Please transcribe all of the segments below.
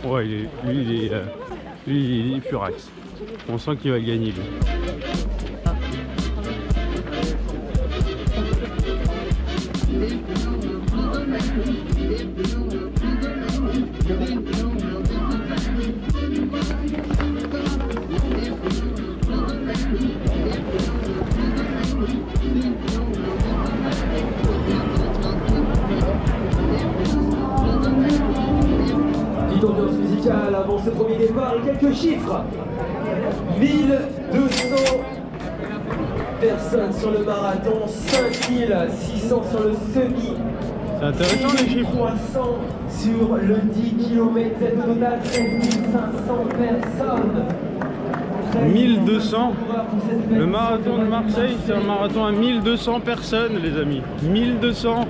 Ouais, lui, il est furax. On sent qu'il va gagner, lui. Petite ambiance musicale avant ce premier départ et quelques chiffres. 1200 personnes sur le marathon, 5600 sur le semi. C'est intéressant les chiffres. 300 sur le 10 km, c'est au total 13500 personnes. 1200. Le marathon de Marseille, c'est un marathon à 1200 personnes, les amis. 1200.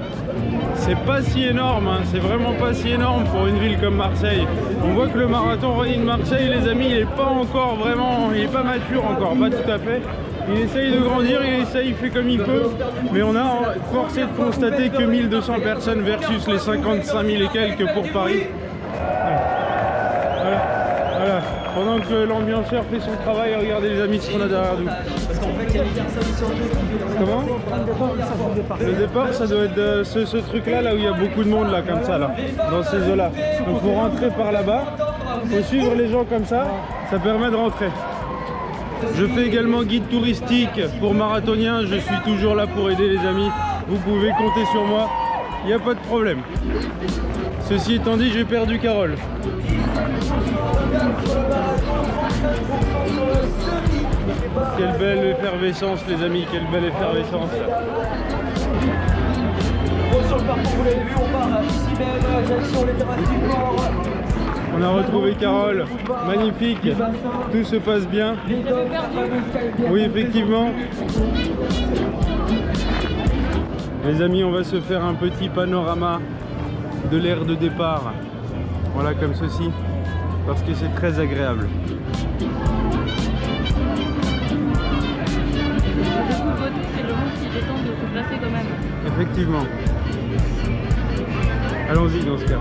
C'est pas si énorme, hein. C'est vraiment pas si énorme pour une ville comme Marseille. On voit que le marathon running de Marseille, les amis, il est pas encore vraiment, il est pas mature encore, pas tout à fait. Il essaye de grandir, il fait comme il peut, mais on a forcé de constater que 1200 personnes versus les 55 000 et quelques pour Paris. Voilà. Pendant que l'ambianceur fait son travail, regardez les amis ce qu'on a derrière nous. Parce qu'en fait, il y a une personne sur deux qui fait Comment? Le départ, ça doit être ce truc-là, là où il y a beaucoup de monde, là, comme ça, là, dans ces eaux-là. Donc, faut rentrer par là-bas, faut suivre les gens comme ça permet de rentrer. Je fais également guide touristique pour marathoniens, je suis toujours là pour aider les amis. Vous pouvez compter sur moi, il n'y a pas de problème. Ceci étant dit, j'ai perdu Carole. Quelle belle effervescence les amis, quelle belle effervescence. Sur le parcours, vous l'avez vu, on part ici même, direction les terrasses du port. On a retrouvé Carole, magnifique, tout se passe bien. Oui, effectivement. Les amis, on va se faire un petit panorama de l'aire de départ. Voilà, comme ceci, parce que c'est très agréable. C'est le monde qui détend de se placer quand même. Effectivement. Allons-y dans ce cas.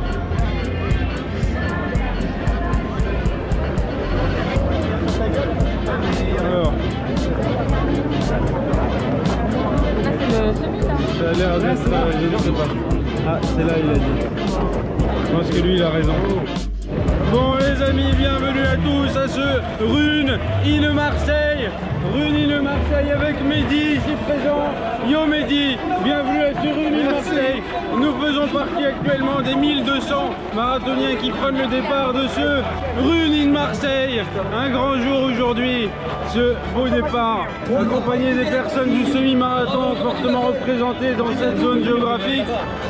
Alors. Là c'est le semi là. Ça a l'air d'être, je ne sais pas. Ah, c'est là il a dit. Je pense que lui il a raison. Bon les amis, bienvenue à tous à ce Rune-in-Marseille. Rune-in-Marseille avec Mehdi ici présent. Yo Mehdi, bienvenue à ce Rune-in-Marseille. Nous faisons partie actuellement des 1200 marathoniens qui prennent le départ de ce Rune-in-Marseille. Un grand jour aujourd'hui, ce beau départ, accompagné des personnes du semi-marathon fortement représentées dans cette zone géographique.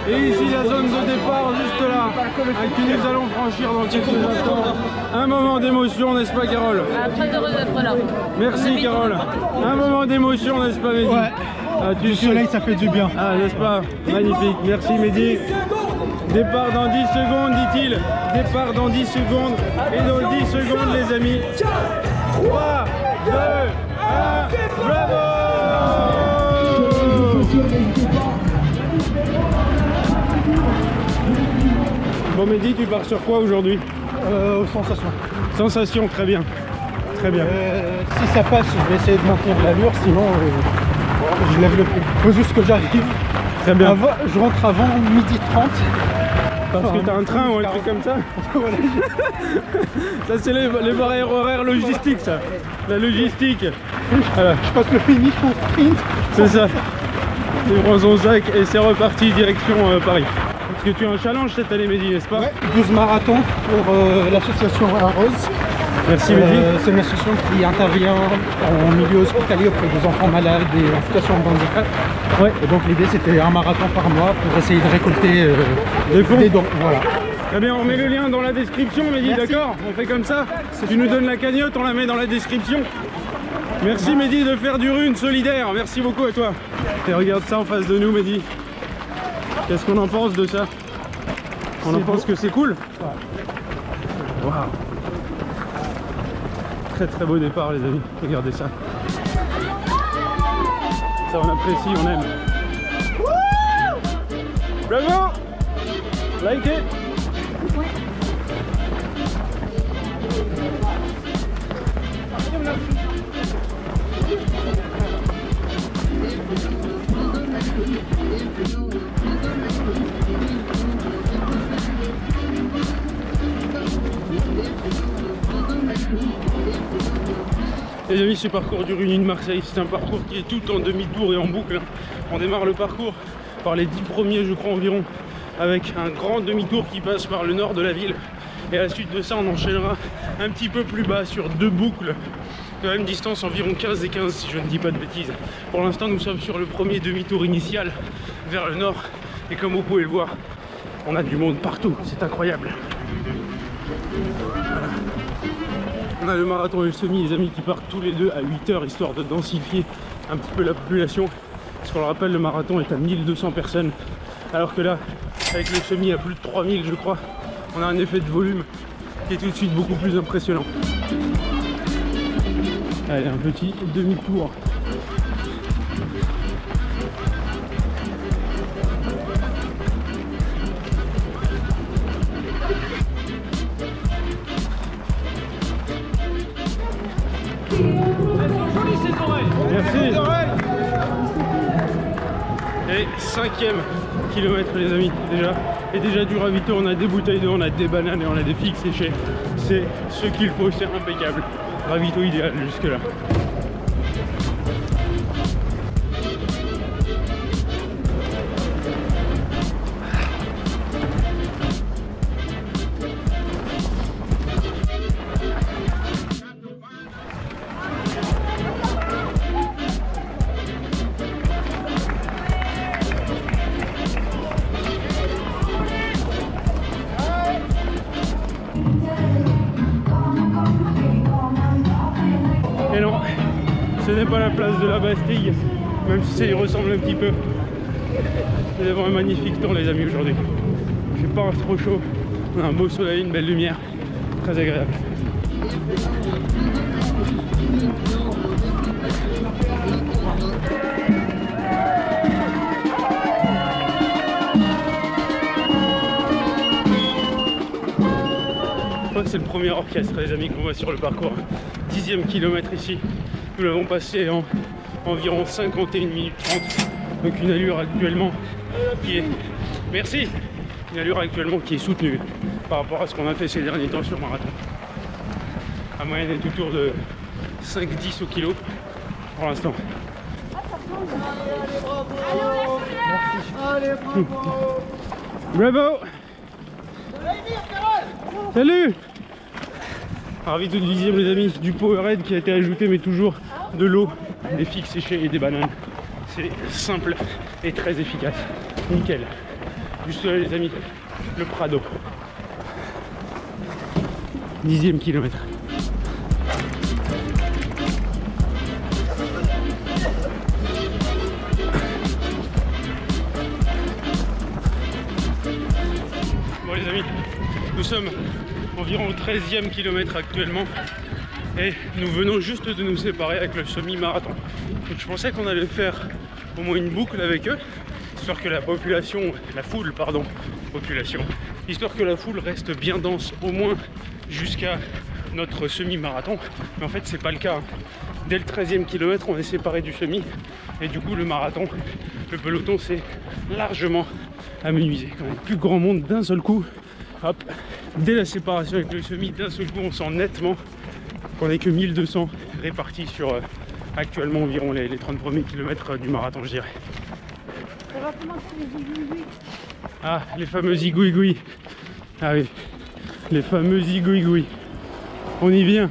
Et ici la zone de départ juste là, que nous allons franchir dans quelques instants. Un moment d'émotion, n'est-ce pas Carole? Très heureuse d'être là. Merci Carole. Un moment d'émotion, n'est-ce pas Mehdi? Ouais. Ah, Du soleil, ça fait du bien. Ah, n'est-ce pas? Magnifique. Merci Mehdi. Départ dans 10 secondes, dit-il. Départ dans 10 secondes. Et dans 10 secondes, les amis. 3, 2, 1, bravo! Bon Mehdi, tu pars sur quoi aujourd'hui? Aux sensations. Sensation, très bien. Très bien. Si ça passe, je vais essayer de maintenir l'allure, sinon je lève le pied. Faut juste que j'arrive. Très bien. Je rentre avant 12h30. Parce que t'as un train ou un truc comme ça. Ça c'est les barrières horaires logistiques ça. La logistique. Voilà. Je passe le finish pour sprint. C'est ça. Tu prends son sac et c'est reparti direction Paris. Parce que tu as un challenge cette année Mehdi, n'est-ce pas? Ouais, 12 marathons pour l'association Arose. Merci Mehdi. C'est une association qui intervient en milieu hospitalier auprès des enfants malades et en situation de handicap. Ouais. Et donc l'idée c'était un marathon par mois pour essayer de récolter des dons. Voilà. Très bien, on met le lien dans la description Mehdi, d'accord? On fait comme ça. Si tu nous donnes la cagnotte, on la met dans la description. Merci Mehdi de faire du rune solidaire. Merci beaucoup à toi. Et regarde ça en face de nous Mehdi. Qu'est-ce qu'on en pense de ça? On en pense que c'est cool? Waouh. Très très beau départ les amis, regardez ça. Ça on apprécie, on aime. Bravo! Like it! Les amis, ce parcours du Running de Marseille, c'est un parcours qui est tout en demi-tour et en boucle. On démarre le parcours par les 10 premiers, je crois environ, avec un grand demi-tour qui passe par le nord de la ville. Et à la suite de ça, on enchaînera un petit peu plus bas sur 2 boucles de la même distance, environ 15 et 15 si je ne dis pas de bêtises. Pour l'instant, nous sommes sur le premier demi-tour initial vers le nord. Et comme vous pouvez le voir, on a du monde partout, c'est incroyable. On a le marathon et le semi, les amis, qui partent tous les deux à 8 h, histoire de densifier un petit peu la population. Parce qu'on le rappelle, le marathon est à 1200 personnes, alors que là, avec le semi à plus de 3000 je crois, on a un effet de volume qui est tout de suite beaucoup plus impressionnant. Allez, un petit demi-tour. Merci. Et 5e kilomètre les amis déjà. Et déjà du ravito, on a des bouteilles d'eau, on a des bananes et on a des figues séchées. C'est ce qu'il faut, c'est impeccable. Ravito idéal jusque là. Et non, ce n'est pas la place de la Bastille, même si ça y ressemble un petit peu. Nous avons un magnifique temps les amis aujourd'hui. Il fait pas trop chaud, on a un beau soleil, une belle lumière, très agréable. C'est le premier orchestre les amis qu'on voit sur le parcours. 10e kilomètre ici. Nous l'avons passé en environ 51 minutes 30. Donc une allure actuellement qui est... Merci. Une allure actuellement qui est soutenue par rapport à ce qu'on a fait ces derniers temps sur marathon. La moyenne est autour de 5-10 au kilo pour l'instant. Bravo. Salut. Ravi de 10e les amis, du Powerade qui a été ajouté mais toujours de l'eau, des figues séchées et des bananes. C'est simple et très efficace. Nickel. Juste là les amis, le Prado. 10e kilomètre. Bon les amis, nous sommes environ au 13e kilomètre actuellement et nous venons juste de nous séparer avec le semi-marathon. Donc je pensais qu'on allait faire au moins une boucle avec eux, histoire que histoire que la foule reste bien dense au moins jusqu'à notre semi-marathon. Mais en fait c'est pas le cas. Dès le 13e kilomètre on est séparé du semi et du coup le marathon, le peloton s'est largement amenuisé. Quand même plus grand monde d'un seul coup. Hop, dès la séparation avec le semi, d'un seul coup on sent nettement qu'on n'est que 1200 répartis sur actuellement environ les 30 premiers kilomètres du marathon je dirais. Ah, les fameux zigouigouis. Ah oui, les fameux zigouigouis. On y vient.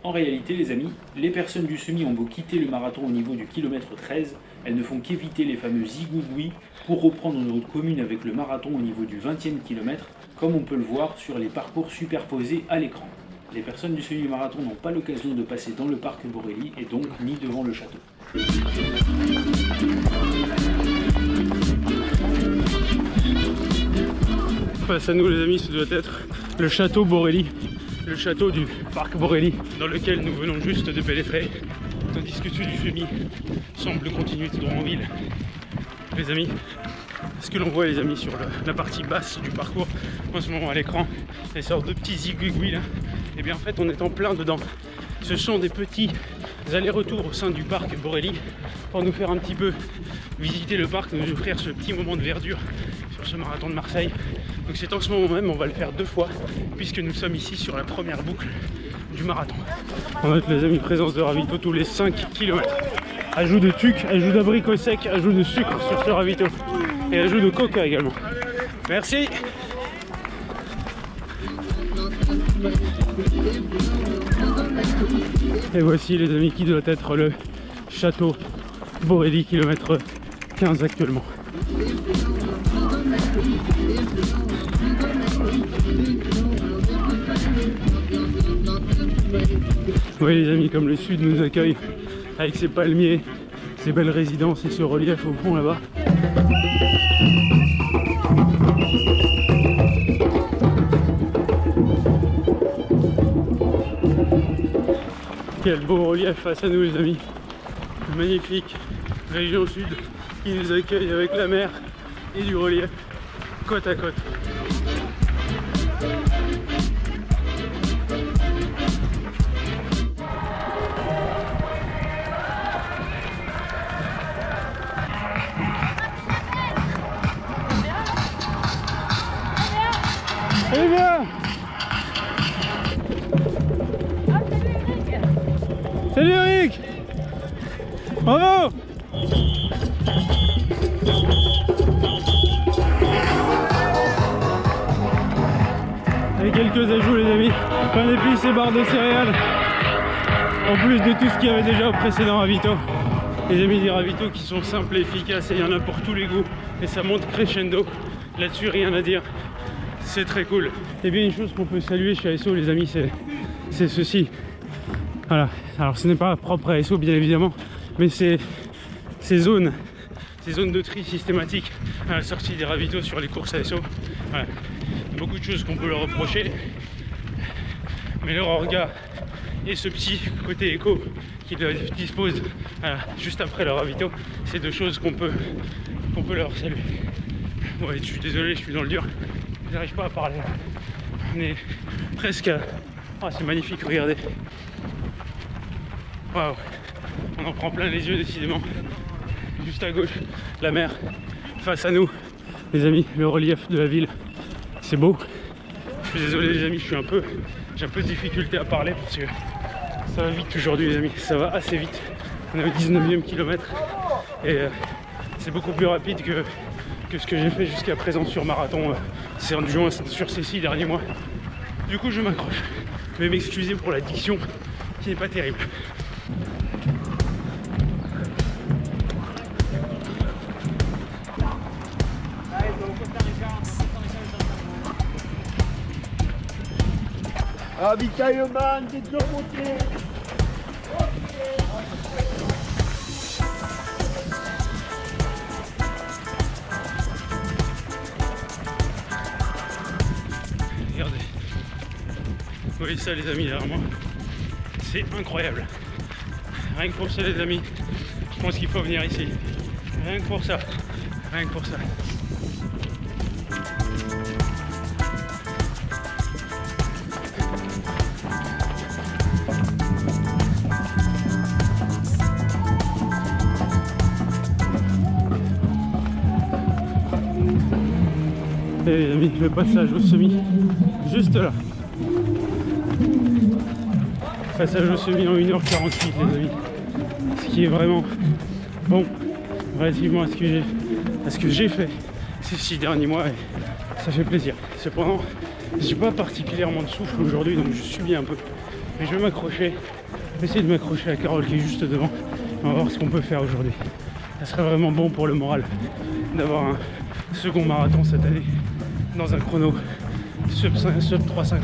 En réalité les amis, les personnes du semi ont beau quitter le marathon au niveau du kilomètre 13, elles ne font qu'éviter les fameux zigouigouis pour reprendre une route commune avec le marathon au niveau du 20e kilomètre, comme on peut le voir sur les parcours superposés à l'écran. Les personnes du semi-marathon n'ont pas l'occasion de passer dans le parc Borelli et donc ni devant le château. Face à nous les amis, ce doit être le château Borelli, le château du parc Borelli dans lequel nous venons juste de pénétrer, tandis que celui du semi semble continuer tout droit en ville. Les amis, ce que l'on voit les amis sur la partie basse du parcours en ce moment à l'écran, les sortes de petits zigouigouis là, et bien en fait on est en plein dedans. Ce sont des petits allers-retours au sein du parc Borelli pour nous faire un petit peu visiter le parc, nous offrir ce petit moment de verdure sur ce marathon de Marseille. Donc c'est en ce moment même, on va le faire 2 fois puisque nous sommes ici sur la première boucle du marathon. On note les amis, présence de ravito tous les 5 km. Ajout de tuc, ajout d'abricots secs, ajout de sucre sur ce ravito. Et ajout de coca également. Merci. Et voici les amis qui doit être le château Borelli, kilomètre 15 actuellement. Vous voyez les amis comme le sud nous accueille avec ses palmiers, ses belles résidences et ce relief au fond là-bas. Quel beau relief face à nous les amis. Magnifique région sud qui nous accueille avec la mer et du relief côte à côte. Allez bien. Salut Eric. Bravo. Et quelques ajouts les amis, pain d'épices et barres de céréales. En plus de tout ce qu'il y avait déjà au précédent ravito. Les amis, des ravitaux qui sont simples et efficaces et il y en a pour tous les goûts. Et ça monte crescendo. Là-dessus rien à dire. C'est très cool. Et bien une chose qu'on peut saluer chez ASO les amis, c'est ceci. Voilà, alors ce n'est pas propre à ASO bien évidemment, mais c'est ces zones de tri systématiques à la sortie des ravitaux sur les courses ASO. Voilà. Beaucoup de choses qu'on peut leur reprocher, mais leur orga et ce petit côté éco qu'ils disposent juste après leur ravito, c'est deux choses qu'on peut leur saluer. Ouais, je suis désolé, je suis dans le dur, j'arrive pas à parler. On est presque à... Oh, c'est magnifique, regardez. Waouh, on en prend plein les yeux décidément. Juste à gauche, la mer. Face à nous, les amis, le relief de la ville. C'est beau. Je suis désolé les amis, j'ai un peu de difficulté à parler parce que ça va vite aujourd'hui les amis. Ça va assez vite. On est au 19e kilomètre et c'est beaucoup plus rapide que ce que j'ai fait jusqu'à présent sur marathon. C'est en juin sur ces 6 derniers mois. Du coup je m'accroche. Je vais m'excuser pour la diction qui n'est pas terrible. Ravitaillement des deux côtés. Regardez. Vous voyez ça les amis derrière moi. C'est incroyable. Rien que pour ça les amis, je pense qu'il faut venir ici. Rien que pour ça. Rien que pour ça. Et les amis, le passage au semi, juste là. Passage au semi en 1h48 les amis. Ce qui est vraiment bon relativement à ce que j'ai fait ces 6 derniers mois et ça fait plaisir. Cependant, j'ai pas particulièrement de souffle aujourd'hui donc je subis un peu. Mais je vais m'accrocher, je vais essayer de m'accrocher à Carole qui est juste devant. On va voir ce qu'on peut faire aujourd'hui. Ça serait vraiment bon pour le moral d'avoir un second marathon cette année dans un chrono sub 3,50, ça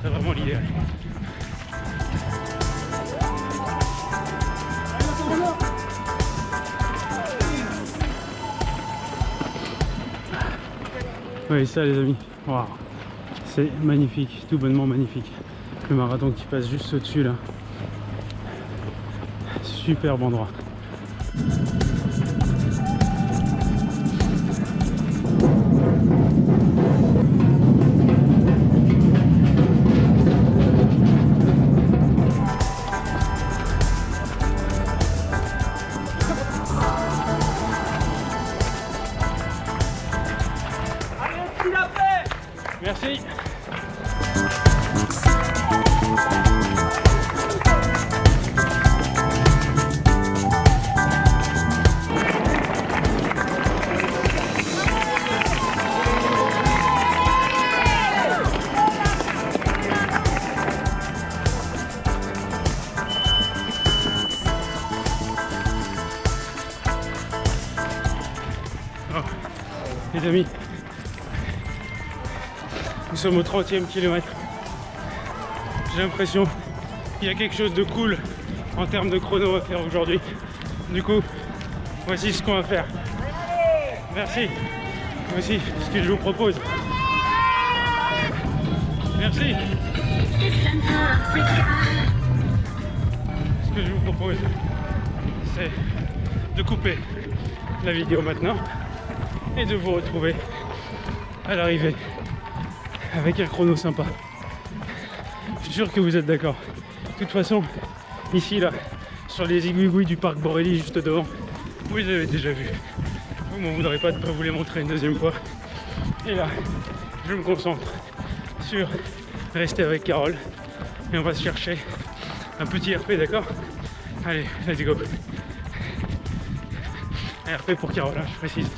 serait vraiment l'idéal. Oui ça les amis, wow. C'est magnifique, tout bonnement magnifique. Le marathon qui passe juste au-dessus là. Superbe endroit. Merci. les amis. Nous sommes au 30e kilomètre. J'ai l'impression qu'il y a quelque chose de cool en termes de chrono à faire aujourd'hui. Du coup, voici ce qu'on va faire. Merci. Voici ce que je vous propose. Merci. Ce que je vous propose, c'est de couper la vidéo maintenant et de vous retrouver à l'arrivée avec un chrono sympa. Je suis sûr que vous êtes d'accord. De toute façon, ici, là, sur les igouigouis du parc Borély, juste devant, vous les avez déjà vus. Vous m'en voudrez pas de ne pas vous les montrer une deuxième fois. Et là, je me concentre sur rester avec Carole et on va se chercher un petit RP, d'accord? Allez, let's go. Un RP pour Carole, hein, je précise.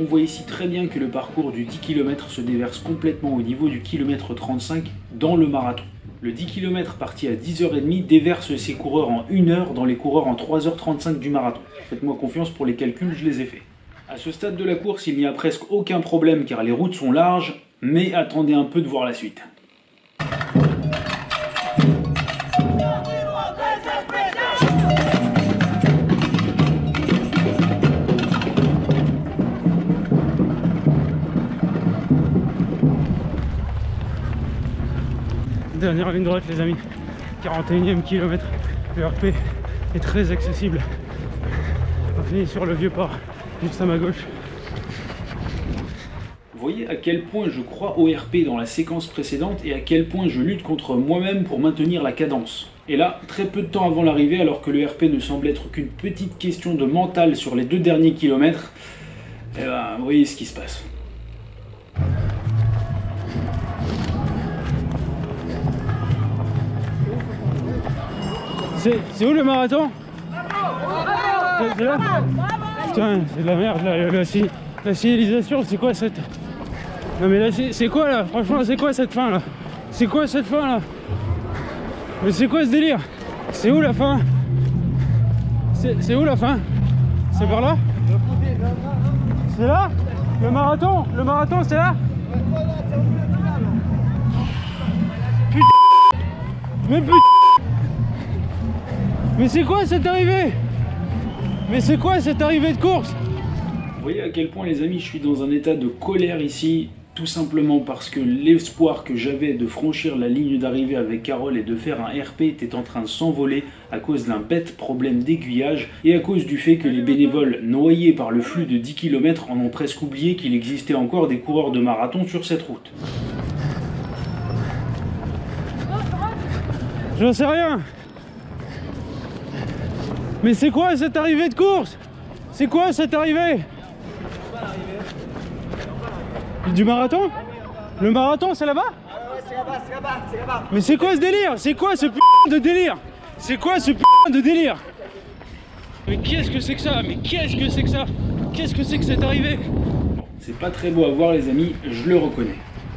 On voit ici très bien que le parcours du 10 km se déverse complètement au niveau du kilomètre 35 dans le marathon. Le 10 km parti à 10h30 déverse ses coureurs en 1 heure dans les coureurs en 3h35 du marathon. Faites-moi confiance, pour les calculs, je les ai faits. À ce stade de la course, il n'y a presque aucun problème car les routes sont larges, mais attendez un peu de voir la suite. Dernière ligne droite, les amis. 41e kilomètre. Le RP est très accessible. On finit sur le vieux port, juste à ma gauche. Vous voyez à quel point je crois au RP dans la séquence précédente et à quel point je lutte contre moi-même pour maintenir la cadence. Et là, très peu de temps avant l'arrivée, alors que le RP ne semble être qu'une petite question de mental sur les 2 derniers kilomètres, eh ben, vous voyez ce qui se passe. C'est où le marathon? C'est là? Putain, c'est de la merde là, la signalisation, c'est quoi cette... Non mais là, c'est quoi là? Franchement, c'est quoi cette fin là? C'est quoi cette fin là? Mais c'est quoi ce délire? C'est où la fin? C'est où la fin? C'est par là? C'est là? Le marathon? Le marathon, c'est là? Putain! Mais putain! Mais c'est quoi cette arrivée? Mais c'est quoi cette arrivée de course? Vous voyez à quel point, les amis, je suis dans un état de colère ici, tout simplement parce que l'espoir que j'avais de franchir la ligne d'arrivée avec Carole et de faire un RP était en train de s'envoler à cause d'un bête problème d'aiguillage et à cause du fait que les bénévoles noyés par le flux de 10 km en ont presque oublié qu'il existait encore des coureurs de marathon sur cette route. J'en sais rien. Mais c'est quoi cette arrivée de course? C'est quoi cette arrivée? Du marathon? Le marathon, c'est là-bas? Ouais, c'est là-bas. Mais c'est quoi ce délire? C'est quoi ce putain de délire? C'est quoi ce putain de délire? Mais qu'est-ce que c'est que ça? Mais qu'est-ce que c'est que ça? Qu'est-ce que c'est que cette arrivée? C'est pas très beau à voir, les amis, je le reconnais.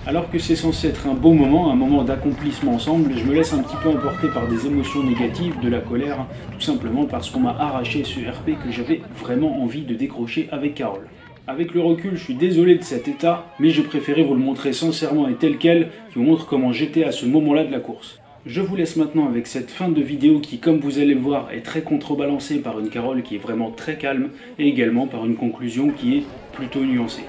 Alors que c'est censé être un beau moment, un moment d'accomplissement ensemble, je me laisse un petit peu emporter par des émotions négatives, de la colère, tout simplement parce qu'on m'a arraché ce RP que j'avais vraiment envie de décrocher avec Carole. Avec le recul, je suis désolé de cet état, mais je préférais vous le montrer sincèrement et tel quel, qui vous montre comment j'étais à ce moment-là de la course. Je vous laisse maintenant avec cette fin de vidéo qui, comme vous allez le voir, est très contrebalancée par une Carole qui est vraiment très calme, et également par une conclusion qui est plutôt nuancée.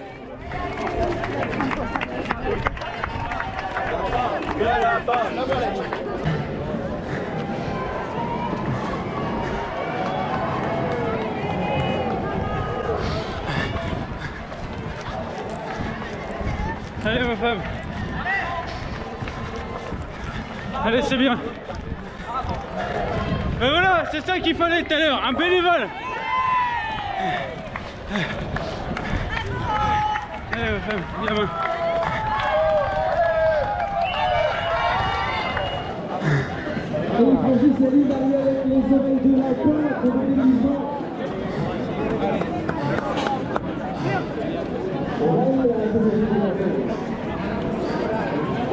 Allez ma femme. Allez, c'est bien. Ben voilà, c'est ça qu'il fallait tout à l'heure, un bénévole. Allez ma femme, viens main. On prend juste la ligne arrière avec les oreilles de la pointe de l'émission.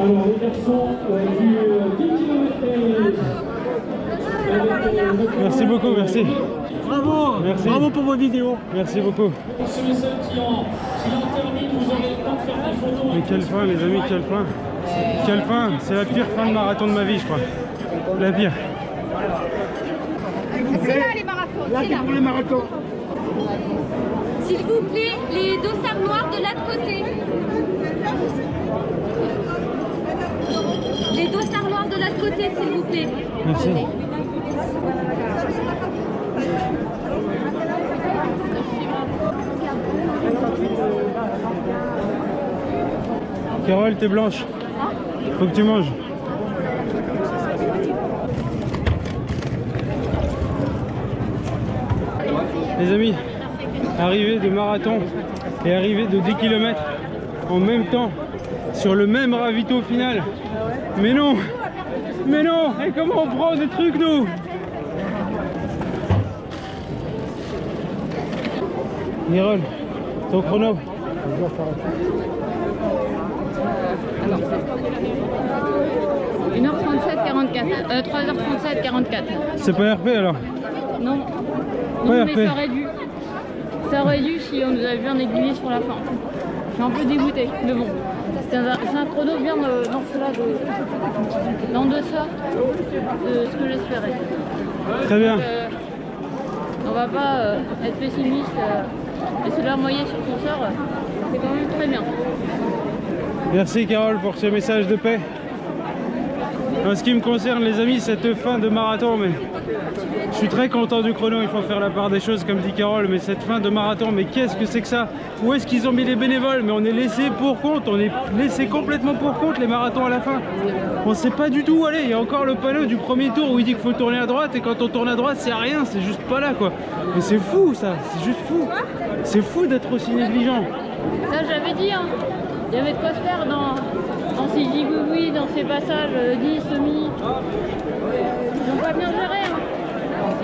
Alors les garçons du 10 km avec Merci beaucoup, merci. Bravo. Merci. Bravo pour vos vidéos. Merci beaucoup. Mais quelle fin les amis, quelle fin. Quelle fin, c'est la pire fin de marathon de ma vie je crois. La pire. C'est là les marathons. Là, c'est pour les marathons. S'il vous plaît, les dossards noirs de l'autre côté. Les dossards noirs de l'autre côté, s'il vous plaît. Merci. Carole, t'es blanche. Faut que tu manges. Les amis, arrivée de marathon et arrivée de 10 km en même temps sur le même ravito final. Mais non! Mais non! Et comment on prend des trucs nous? Nirol, ton chrono. 1h37, 44. 3h37, 44. C'est pas RP alors? Non. Pas Non, RP. mais ça aurait dû. Ça aurait dû si on nous avait bien aiguillé sur la fin. Je suis un peu dégoûté, mais bon. C'est un chrono bien dans cela, dans deçà de ce que j'espérais. Très bien. Donc, on va pas être pessimiste et se larmoyer sur son sort. C'est quand même très bien. Merci Carole pour ce message de paix. En ce qui me concerne les amis, cette fin de marathon, mais je suis très content du chrono, il faut faire la part des choses comme dit Carole, mais cette fin de marathon, mais qu'est-ce que c'est que ça? Où est-ce qu'ils ont mis les bénévoles? Mais on est laissé pour compte, on est laissé complètement pour compte les marathons à la fin. On sait pas du tout où aller, il y a encore le panneau du premier tour où il dit qu'il faut tourner à droite et quand on tourne à droite c'est rien, c'est juste pas là quoi. Mais c'est fou ça, c'est juste fou. C'est fou d'être aussi négligent. Ça j'avais dit, hein. Il y avait de quoi se faire dans ces gigougouis, dans ces passages 10, semi. Ils n'ont pas bien géré. Hein.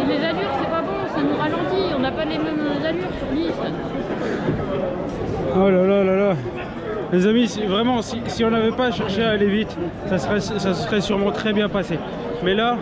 Et les allures, c'est pas bon, ça nous ralentit. On n'a pas les mêmes allures sur 10. Oh là là là là. Les amis, vraiment, si on n'avait pas cherché à aller vite, ça serait sûrement très bien passé. Mais là,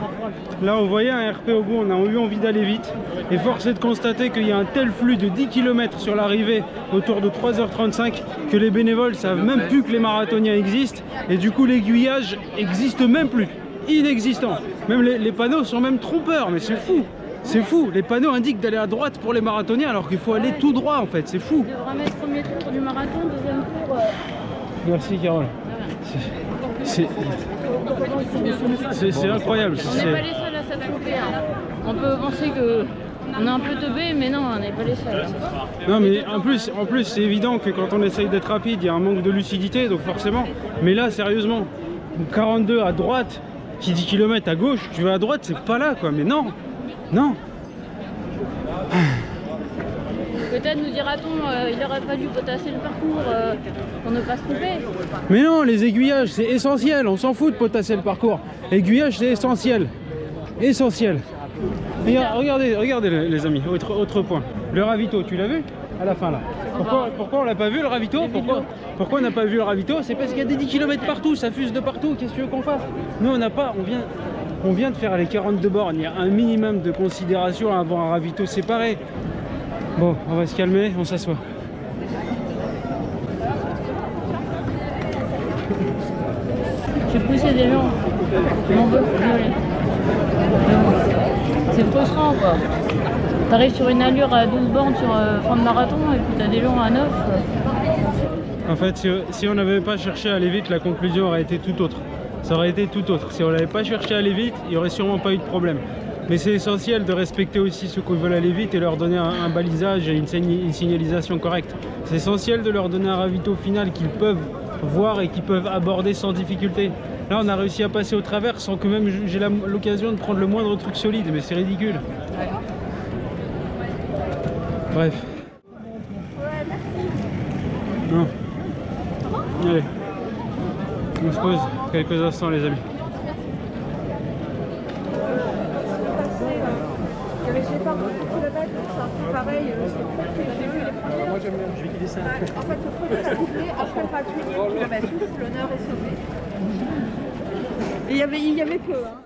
on voyait un RP au bout, on a eu envie d'aller vite. Et force est de constater qu'il y a un tel flux de 10 km sur l'arrivée, autour de 3h35, que les bénévoles savent même plus que les marathoniens existent. Et du coup, l'aiguillage n'existe même plus. Inexistant. Même les panneaux sont même trompeurs, mais c'est fou. C'est fou. Les panneaux indiquent d'aller à droite pour les marathoniens, alors qu'il faut aller tout droit en fait. C'est fou. On devra mettre premier tour du marathon, deuxième tour. Merci Carole. C'est incroyable. On n'est pas les seuls à s'être trompés. Hein. On peut penser que on est un peu teubé, mais non, on n'est pas les seuls. Non, mais en plus c'est évident que quand on essaye d'être rapide, il y a un manque de lucidité, donc forcément. Mais là, sérieusement, 42 à droite, qui dit km à gauche, tu vas à droite, c'est pas là quoi. Mais non, non. Peut-être nous dira-t-on, il aurait fallu potasser le parcours pour ne pas se tromper. Mais non, les aiguillages, c'est essentiel. On s'en fout de potasser le parcours. Aiguillage, c'est essentiel. Essentiel. Regardez les amis, autre point. Le ravito, tu l'as vu à la fin là? Pourquoi on l'a pas vu le ravito? Pourquoi on n'a pas vu le ravito? C'est parce qu'il y a des 10 km partout, ça fuse de partout. Qu'est-ce que tu veux qu'on fasse? Nous, on n'a pas, on vient de faire les 42 bornes. Il y a un minimum de considération à avoir un ravito séparé. Bon, on va se calmer, on s'assoit. J'ai poussé des gens qui m'en veulent violer. C'est frustrant quoi. T'arrives sur une allure à 12 bornes sur fin de marathon et puis t'as des gens à 9. En fait, si on n'avait pas cherché à aller vite, la conclusion aurait été tout autre. Ça aurait été tout autre. Si on n'avait pas cherché à aller vite, il n'y aurait sûrement pas eu de problème. Mais c'est essentiel de respecter aussi ceux qui veulent aller vite et leur donner un balisage et une signalisation correcte. C'est essentiel de leur donner un ravito final qu'ils peuvent voir et qu'ils peuvent aborder sans difficulté. Là, on a réussi à passer au travers sans que même j'ai l'occasion de prendre le moindre truc solide, mais c'est ridicule. Bref. Non. Allez. On se pose quelques instants, les amis. Je sais pas, c'est un peu pareil. Moi j'aime bien, je vais guider ça. En fait, le truc est sifflé après le 28 km, l'honneur est sauvé. Et il y avait peu. Hein.